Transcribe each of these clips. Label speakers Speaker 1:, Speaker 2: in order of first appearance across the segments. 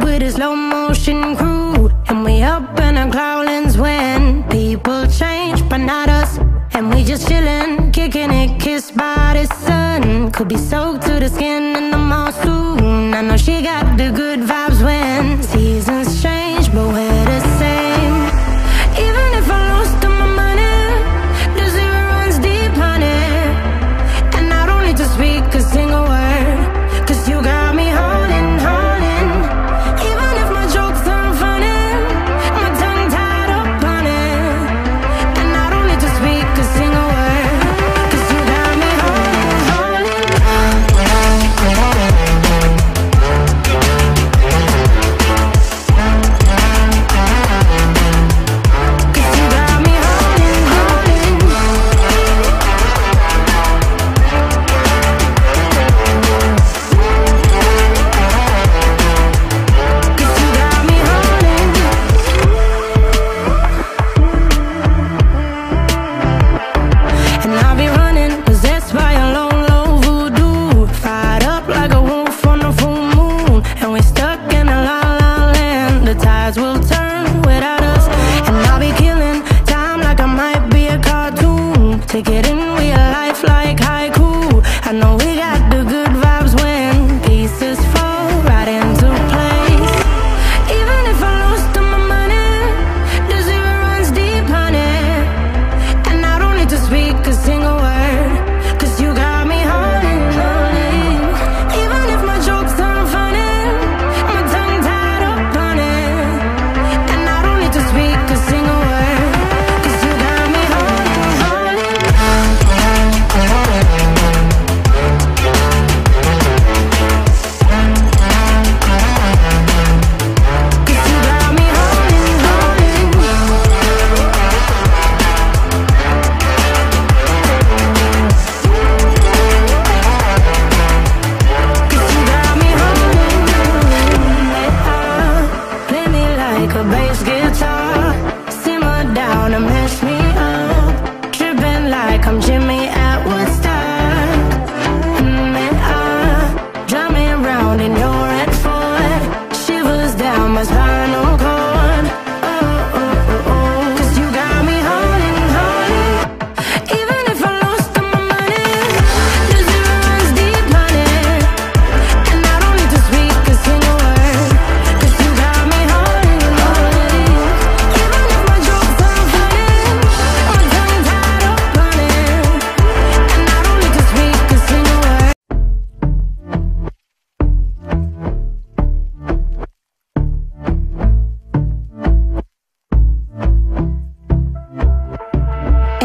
Speaker 1: with a slow motion crew, and we up in our growlings when people change, but not us. And we just chillin', kicking it, kissed by the sun. Could be soaked to the skin in the mall soon. I know she got the good vibes when seasons change, but we're the same. Even if I lost all my money, the zero runs deep, honey. And I don't need to speak a single word, 'cause you got me holding, holding. Even if my jokes aren't funny, my tongue tied up on it. And I don't need to speak a single word, 'cause you got me holding, holding. 'Cause you got me holding, holding. And I'll be running, possessed by a low, low voodoo. Fired up like a wolf on a full moon. And we're stuck in a la la land. The tides will turn without us. And I'll be killing time like I might be a cartoon. Take it in real life like haiku. I know we got the good vibes when pieces fall right into place. Even if I lost all my money, the zero runs deep, honey. And I don't need to speak a single word, 'cause you got me holding, holding. Even if my jokes aren't funny, my tongue tied up on it. And I don't need to speak a single word, 'cause you got me holding, holding. 'Cause you got me holding, holding. Cause you got me holding. Play me like a bass guitar, simmer down and mash me up, tripping like I'm Jimmy at Woodstock. Drive me around in your red Ford, shivers down my spinal cord. Oh, oh, oh, oh. 'Cause you got me holding, holding. Even if I lost all my money, the zero runs deep, honey. And I don't need to speak a single word, 'cause you got me holding, holding. Even if my jokes aren't funny, my tongue tied up on it. And I don't need to speak a single word.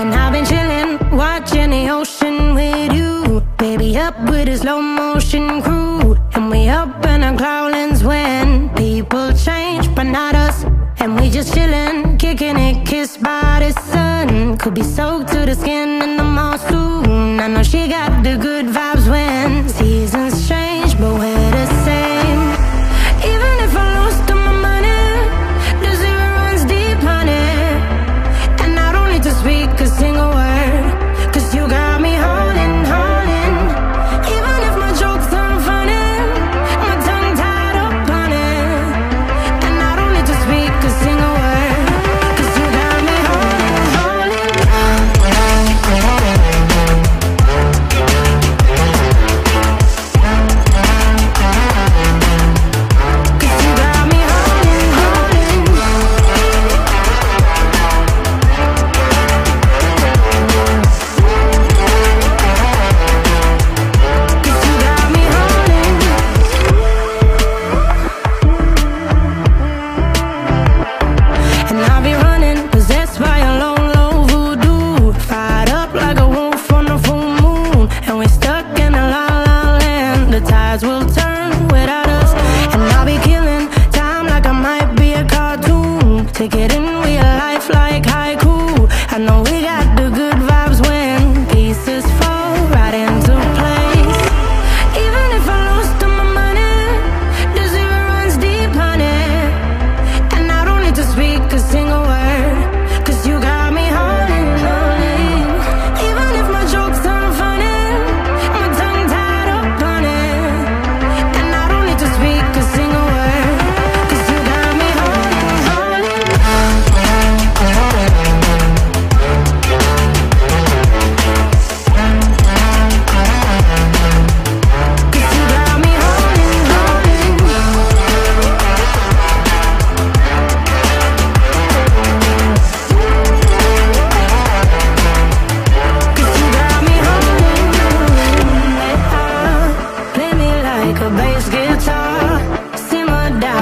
Speaker 1: And I've been chillin', watching the ocean with you. Baby, up with a slow motion crew. And we up in our growlings when people change, but not us. And we just chillin', kicking it, kissed by the sun. Could be soaked to the skin in the mall soon. I know she got the good vibes when seasons change, but we're the same. Even if I lost all my money, the zero runs deep, honey. And I don't need to speak a single word, 'cause you got me holding, holding. Even if my jokes aren't funny, my tongue tied up on it. And I don't need to speak a single word, 'cause you got me holding, holding. 'Cause you got me holding, holding.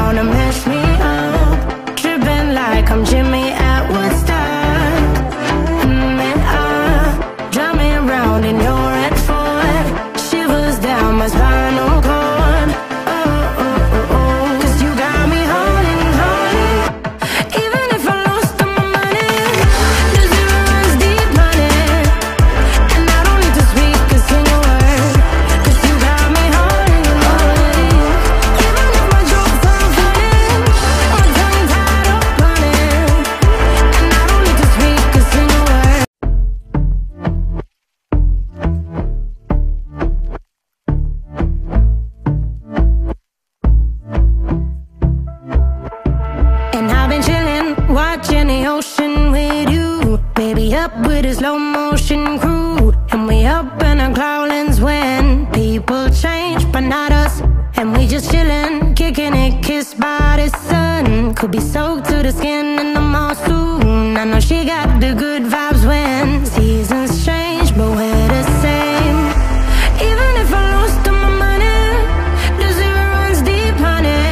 Speaker 1: down and mess me up. Tripping like I'm Jimmy at Woodstock. And I drive me around in your red Ford. Shivers down my spinal cord. Oh, oh, oh, oh. 'Cause you got me holding, holding. Even if I lost all my money, the zero runs deep, honey. And I don't need to speak a single word. 'Cause you got me holding, holding. Even if my jokes aren't funny, my tongue tied up on it. And I don't need to speak a single word. And I've been chillin', watching the ocean with you. Baby, up with a slow motion crew. And we up in our clouds when people change, but not us. And we just chillin', kicking it, kissed by the sun. Could be soaked to the skin in the mall soon. I know she got the good vibes when seasons change, but we're the same. Even if I lost all my money, the zero runs deep, honey.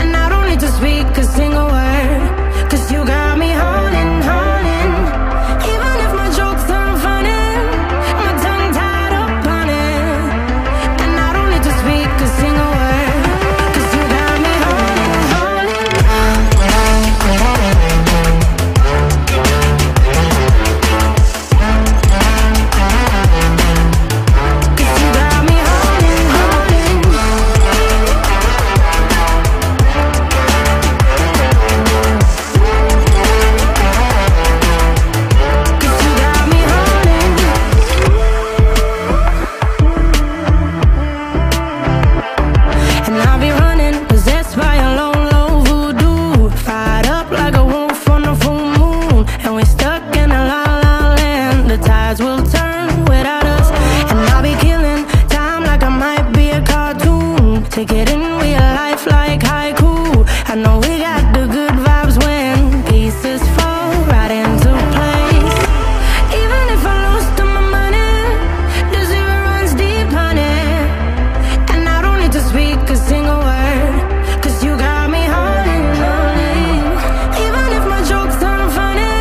Speaker 1: And I don't need to speak a single word. 'Cause you got me holding, holding. Even if my jokes aren't funny, my tongue tied up on it. And I don't need to speak a single word. 'Cause you got me holding, holding. 'Cause you got me holding, holding. 'Cause you got me holding. And I'll be running, possessed by a low, low voodoo. Fired up like a wolf on a full moon. And we're stuck in a la la land. The tides will turn without us. And I'll be killing time like I might be a cartoon. Take it in real life like haiku. I know we got the good vibes when pieces fall right into place. Even if I lost all my money, the zero runs deep, honey. And I don't need to speak a single word. 'Cause you got me holding, holding. Even if my jokes aren't funny,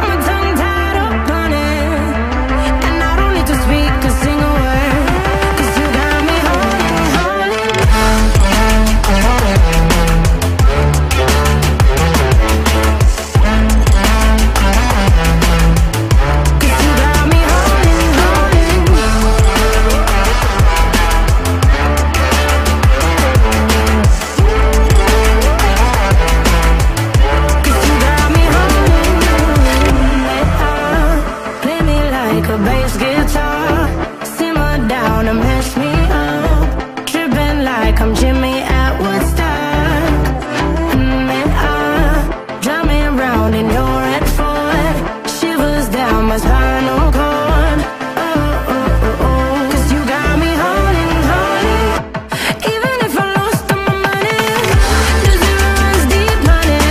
Speaker 1: my tongue tied up on it. And I don't need to speak a single word. 'Cause you got me holding, holding. 'Cause you got me holding, holding. 'Cause you got me holding. Play me like a bass guitar. Simmer down and mess me up. Tripping like I'm Jimmy at Woodstock. And I drive me around in your red Ford. Shivers down my spinal cord. Oh, oh, oh, oh. 'Cause you got me holding, holding. Even if I lost all my money, the zero runs deep, honey.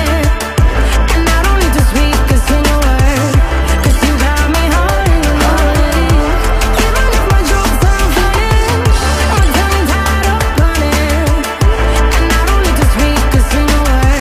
Speaker 1: And I don't need to speak a single word. 'Cause you got me holding, holding. Even if my jokes aren't funny, my tongue tied up on it. And I don't need to speak a single word.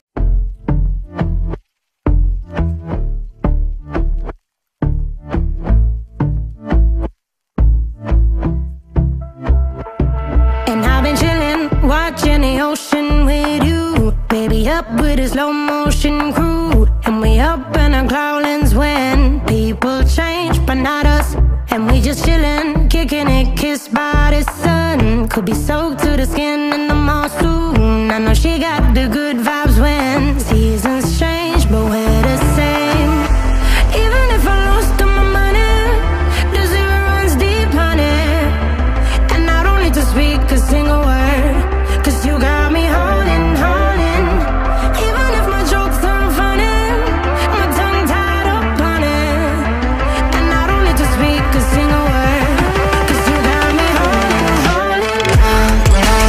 Speaker 1: And I've been chillin', watching the ocean with you. Baby, up with a slow motion crew. And we up in our clouds when people change, but not us. And we just chillin', kicking it, kissed by the sun. Could be soaked to the skin in the mall soon. I know she got the good vibes when seasons change, but we're the same. Even if I lost all my money, the zero runs deep, honey. And I don't need to speak a single word. 'Cause you got me holding, holding. Even if my jokes aren't funny, my tongue tied up on it. And I don't need to speak a single word. 'Cause you got me holding, holding.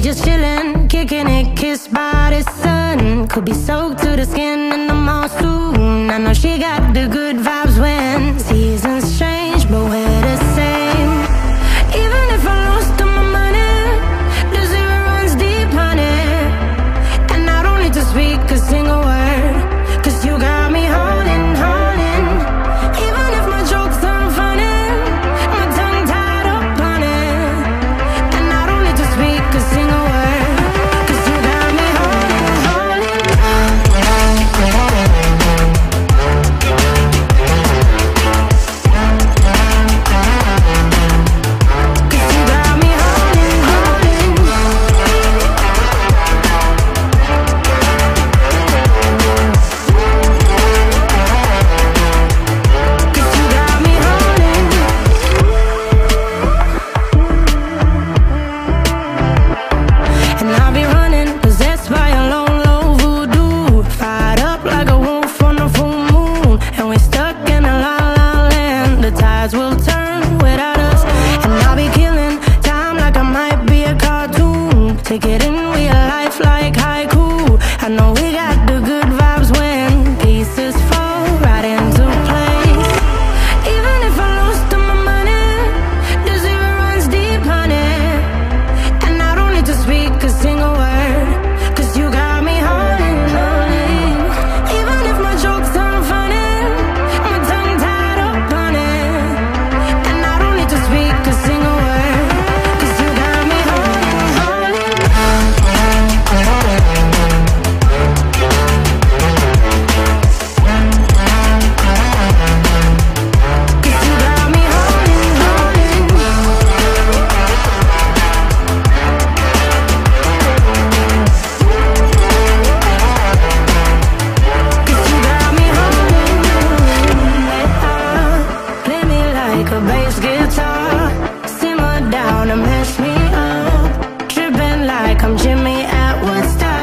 Speaker 1: just chillin', kicking it, kissed by the sun. Could be soaked to the skin in the mall soon. I know she got the good vibes when seasons change, but we're the same. Even if I lost all my money, the zero runs deep, honey. And I don't need to speak a single word, 'cause you got me holding, holding. Even if my jokes aren't funny, my tongue tied up on it. And I don't need to speak a single word, 'cause you got me holding, holding. 'Cause you got me holding, holding. 'Cause you got me holding. And I'll be running, possessed by a low, low voodoo. Fired up like a wolf on a full moon. And we're stuck in a la la land. The tides will turn without us. And I'll be killing time like I might be a cartoon. Take it in real life like haiku. I know we got the good vibes when pieces fall right into place. Even if I lost all my money, the zero runs deep, honey. And I don't need to speak a single word, 'cause you got me holding, holding. Even if my jokes aren't funny, my tongue tied up on it. And I don't need to speak a single word, 'cause you got me holding, holding. 'Cause you got me holding, holding. 'Cause you got me holding. Play me like a bass guitar, simmer down and mess me up. Tripping like I'm Jimmy at Woodstock.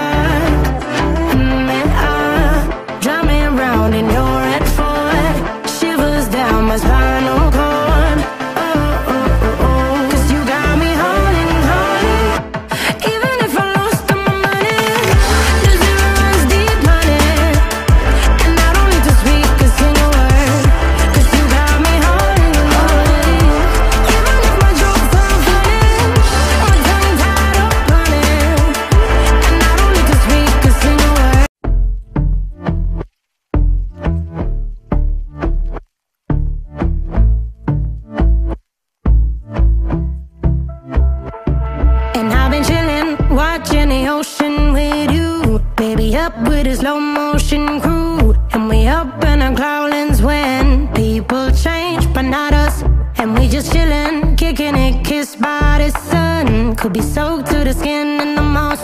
Speaker 1: Drive me around in your red Ford, shivers down my spinal cord. Oh, oh, oh, oh. 'Cause you got me holding, holding. Even if I lost all my money, the zero runs deep, honey. And I don't need to speak a single word, 'cause you got me holding, holding. Even if my jokes aren't funny, my tongue tied up on it. And I don't need to speak a single word. And I've been chillin', watching the ocean with you. Baby, up with a slow motion crew. And we up in our cloudlands when people change, but not us. And we just chillin', kicking it, kissed by the sun. Could be soaked to the skin in the mall